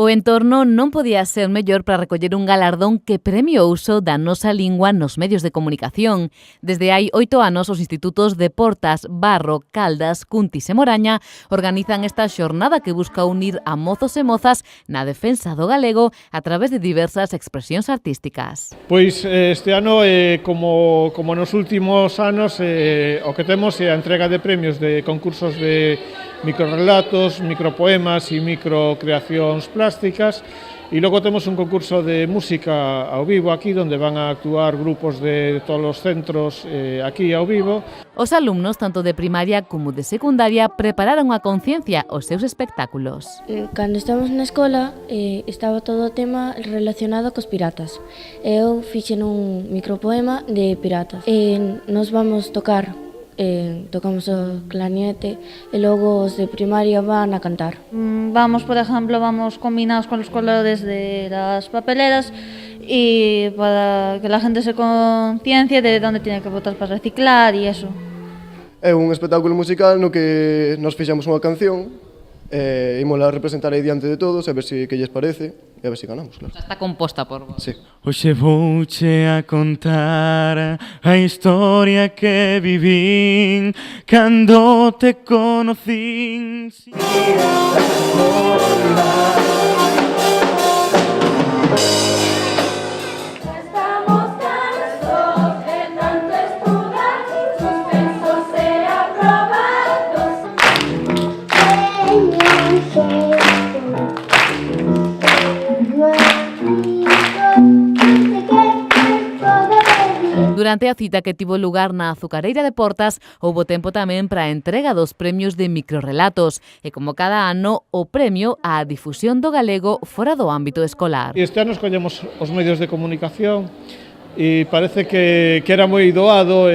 O entorno non podía ser mellor para recoller un galardón que premia o uso da nosa lingua nos medios de comunicación. Desde hai 8 anos, os institutos de Portas, Barro, Caldas, Cuntis e Moraña organizan esta xornada que busca unir a mozos e mozas na defensa do galego a través de diversas expresións artísticas. Pois este ano, como nos últimos anos, o que temos é a entrega de premios de concursos de microrelatos, micropoemas e microcreacións plásticas, e logo temos un concurso de música ao vivo aquí, onde van a actuar grupos de todos os centros aquí ao vivo. Os alumnos, tanto de primaria como de secundaria, prepararon a conciencia os seus espectáculos. Cando estamos na escola, estaba todo o tema relacionado cos piratas. Eu fixen un micropoema de piratas. Nos vamos tocar, tocamos o clarinete e logo os de primaria van a cantar. Vamos, por ejemplo, combinados con los colores de las papeleras y para que la gente se conciencie de dónde tiene que botar para reciclar y eso. É un espectáculo musical no que nos fixamos unha canción, ímola a representar aí diante de todos, a ver se que lles parece e a ver se ganamos, claro. Está composta por vos. Sí. Hoxe vouche a contar a historia que vivín cando te conocín. Durante a cita que tivo lugar na Azucareira de Portas, houbo tempo tamén para a entrega dos premios de microrelatos e, como cada ano, o premio á difusión do galego fora do ámbito escolar. Este ano escollemos os medios de comunicación e parece que era moi doado,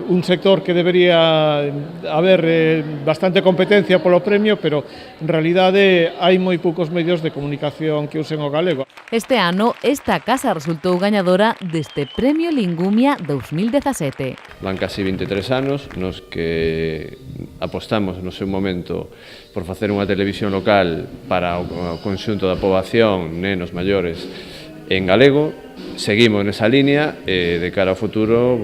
un sector que debería haber bastante competencia polo premio, pero en realidade hai moi poucos medios de comunicación que usen o galego. Este ano, esta casa resultou gañadora deste Premio Lingumia 2017. Van casi 23 anos nos que apostamos no seu momento por facer unha televisión local para o conxunto da poboación, nenos, maiores, en galego. Seguimos nesa línea e de cara ao futuro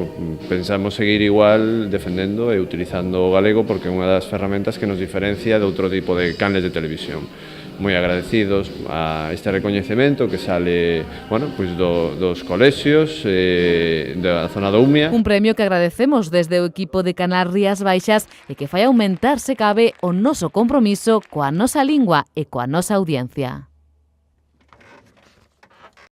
pensamos seguir igual defendendo e utilizando o galego porque é unha das ferramentas que nos diferencia de outro tipo de canles de televisión. Moi agradecidos a este recoñecemento que sale, pois dos colexios da zona do Umia. Un premio que agradecemos desde o equipo de Canal Rías Baixas e que fai aumentar, se cabe, o noso compromiso coa nosa lingua e coa nosa audiencia.